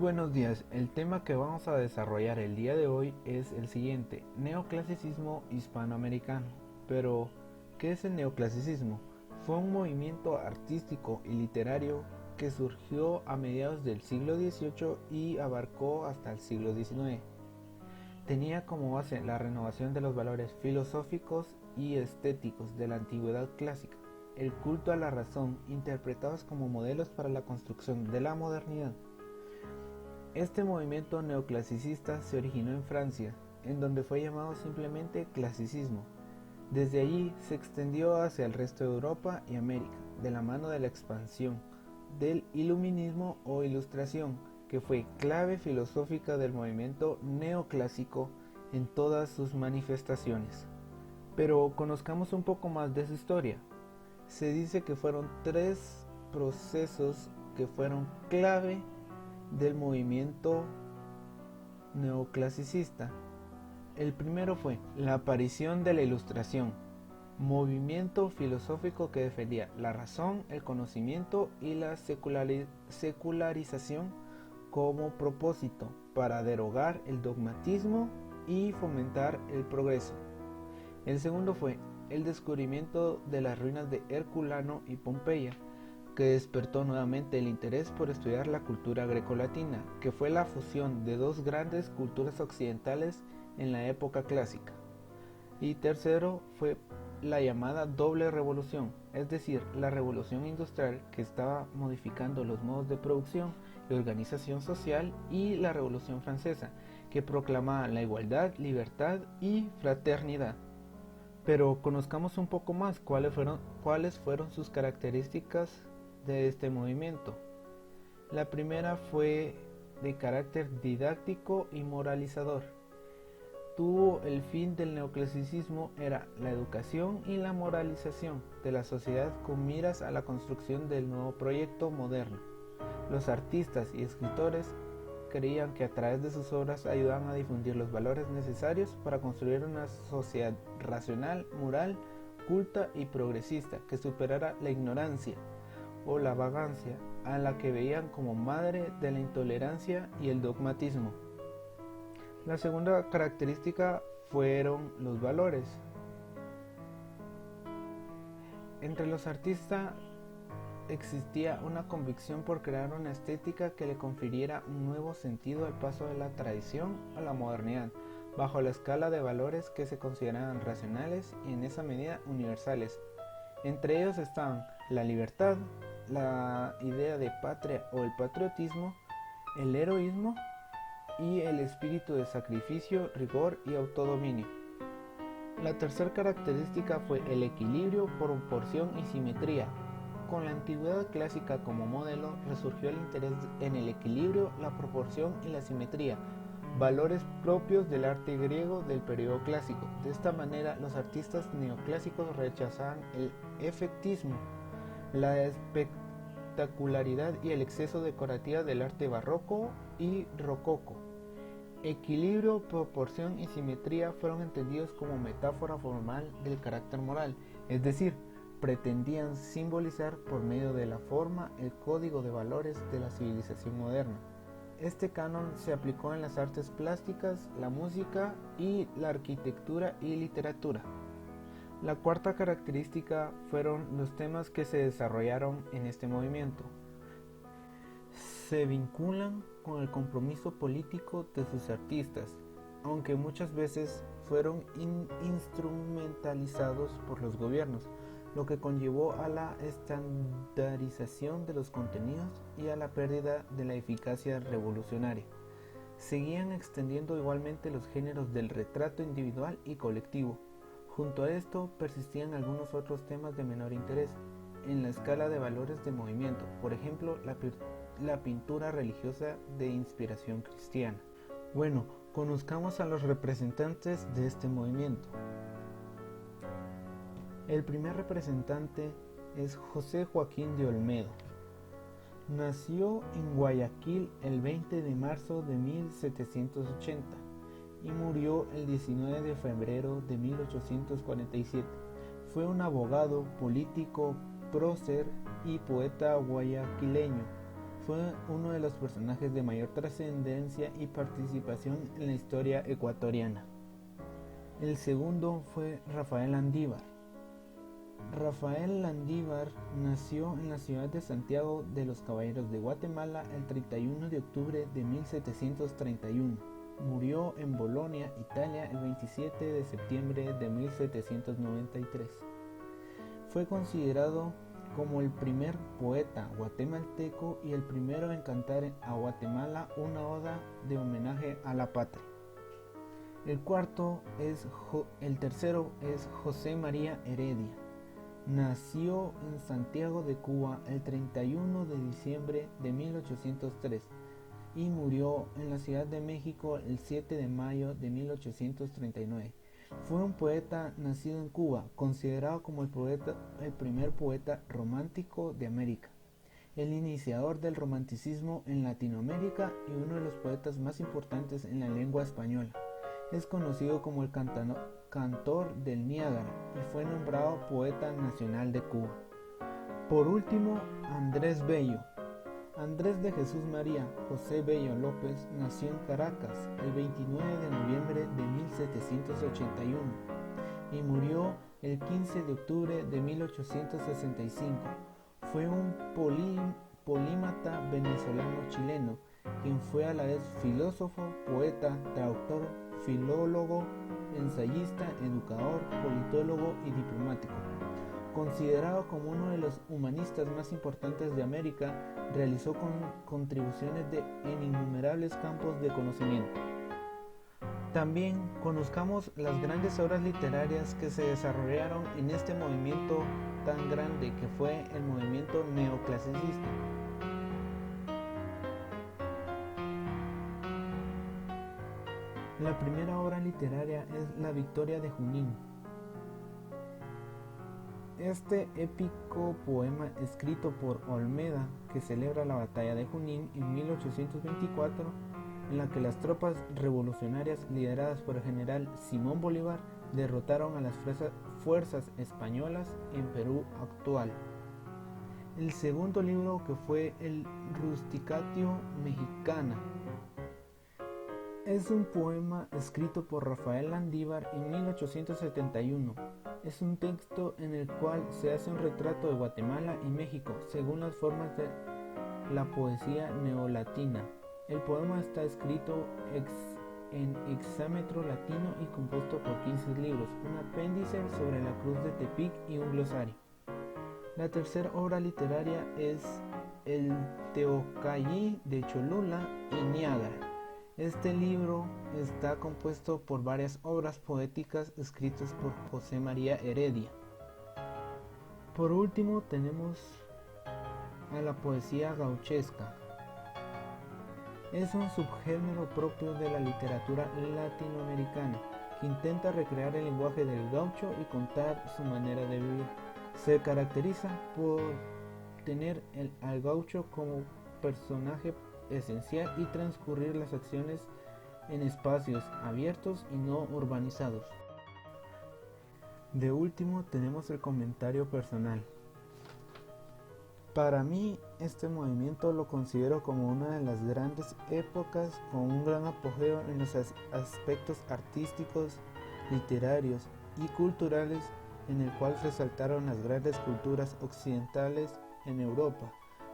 Muy buenos días, el tema que vamos a desarrollar el día de hoy es el siguiente, neoclasicismo hispanoamericano. Pero, ¿qué es el neoclasicismo? Fue un movimiento artístico y literario que surgió a mediados del siglo XVIII y abarcó hasta el siglo XIX. Tenía como base la renovación de los valores filosóficos y estéticos de la antigüedad clásica, el culto a la razón, interpretados como modelos para la construcción de la modernidad. Este movimiento neoclasicista se originó en Francia, en donde fue llamado simplemente clasicismo. Desde allí se extendió hacia el resto de Europa y América, de la mano de la expansión del iluminismo o ilustración, que fue clave filosófica del movimiento neoclásico en todas sus manifestaciones. Pero conozcamos un poco más de su historia. Se dice que fueron tres procesos que fueron clave del movimiento neoclasicista. El primero fue la aparición de la Ilustración, movimiento filosófico que defendía la razón, el conocimiento y la secularización como propósito para derogar el dogmatismo y fomentar el progreso. El segundo fue el descubrimiento de las ruinas de Herculano y Pompeya, que despertó nuevamente el interés por estudiar la cultura grecolatina, que fue la fusión de dos grandes culturas occidentales en la época clásica. Y tercero fue la llamada doble revolución, es decir, la revolución industrial que estaba modificando los modos de producción y organización social, y la revolución francesa, que proclamaba la igualdad, libertad y fraternidad. Pero conozcamos un poco más cuáles fueron sus características de este movimiento. La primera fue de carácter didáctico y moralizador. El fin del neoclasicismo era la educación y la moralización de la sociedad con miras a la construcción del nuevo proyecto moderno. Los artistas y escritores creían que a través de sus obras ayudaban a difundir los valores necesarios para construir una sociedad racional, moral, culta y progresista que superara la ignorancia o la vagancia, a la que veían como madre de la intolerancia y el dogmatismo. La segunda característica fueron los valores. Entre los artistas existía una convicción por crear una estética que le confiriera un nuevo sentido al paso de la tradición a la modernidad, bajo la escala de valores que se consideraban racionales y en esa medida universales. Entre ellos estaban la libertad, la idea de patria o el patriotismo, el heroísmo y el espíritu de sacrificio, rigor y autodominio. La tercera característica fue el equilibrio, proporción y simetría. Con la antigüedad clásica como modelo, resurgió el interés en el equilibrio, la proporción y la simetría, valores propios del arte griego del periodo clásico. De esta manera, los artistas neoclásicos rechazaban el efectismo, la espectacularidad y el exceso decorativo del arte barroco y rococó. Equilibrio, proporción y simetría fueron entendidos como metáfora formal del carácter moral, es decir, pretendían simbolizar por medio de la forma el código de valores de la civilización moderna. Este canon se aplicó en las artes plásticas, la música y la arquitectura y literatura. La cuarta característica fueron los temas que se desarrollaron en este movimiento. Se vinculan con el compromiso político de sus artistas, aunque muchas veces fueron instrumentalizados por los gobiernos, lo que conllevó a la estandarización de los contenidos y a la pérdida de la eficacia revolucionaria. Seguían extendiendo igualmente los géneros del retrato individual y colectivo. Junto a esto persistían algunos otros temas de menor interés en la escala de valores de movimiento, por ejemplo, la pintura religiosa de inspiración cristiana. Bueno, conozcamos a los representantes de este movimiento. El primer representante es José Joaquín de Olmedo. Nació en Guayaquil el 20 de marzo de 1780 y murió el 19 de febrero de 1847. Fue un abogado, político, prócer y poeta guayaquileño. fue uno de los personajes de mayor trascendencia y participación en la historia ecuatoriana. El segundo fue Rafael Landívar. Rafael Landívar nació en la ciudad de Santiago de los Caballeros de Guatemala el 31 de octubre de 1731. Murió en Bolonia, Italia, el 27 de septiembre de 1793. Fue considerado como el primer poeta guatemalteco y el primero en cantar a Guatemala una oda de homenaje a la patria. El tercero es José María Heredia. Nació en Santiago de Cuba el 31 de diciembre de 1803 y murió en la Ciudad de México el 7 de mayo de 1839. Fue un poeta nacido en Cuba, considerado como el primer poeta romántico de América, el iniciador del romanticismo en Latinoamérica y uno de los poetas más importantes en la lengua española. Es conocido como el cantor del Niágara y fue nombrado poeta nacional de Cuba. Por último, Andrés Bello. Andrés de Jesús María José Bello López nació en Caracas el 29 de noviembre de 1781 y murió el 15 de octubre de 1865. Fue un polímata venezolano-chileno, quien fue a la vez filósofo, poeta, traductor, filólogo, ensayista, educador, politólogo y diplomático. Considerado como uno de los humanistas más importantes de América, realizó contribuciones en innumerables campos de conocimiento. También conozcamos las grandes obras literarias que se desarrollaron en este movimiento tan grande que fue el movimiento neoclasicista. La primera obra literaria es La Victoria de Junín. Este épico poema escrito por Olmeda, que celebra la batalla de Junín en 1824, en la que las tropas revolucionarias lideradas por el general Simón Bolívar derrotaron a las fuerzas españolas en Perú actual. El segundo libro, que fue el Rusticatio Mexicana, es un poema escrito por Rafael Landívar en 1871. Es un texto en el cual se hace un retrato de Guatemala y México según las formas de la poesía neolatina. El poema está escrito en hexámetro latino y compuesto por 15 libros, un apéndice sobre la cruz de Tepic y un glosario. La tercera obra literaria es El Teocallí de Cholula y Niágara. Este libro está compuesto por varias obras poéticas escritas por José María Heredia. Por último tenemos a la poesía gauchesca. Es un subgénero propio de la literatura latinoamericana que intenta recrear el lenguaje del gaucho y contar su manera de vivir. Se caracteriza por tener al gaucho como personaje esencial y transcurrir las acciones en espacios abiertos y no urbanizados. De último tenemos el comentario personal. Para mí este movimiento lo considero como una de las grandes épocas con un gran apogeo en los aspectos artísticos, literarios y culturales, en el cual resaltaron las grandes culturas occidentales en Europa,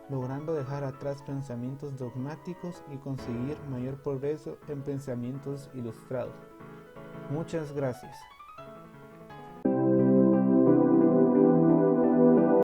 logrando dejar atrás pensamientos dogmáticos y conseguir mayor progreso en pensamientos ilustrados. Muchas gracias.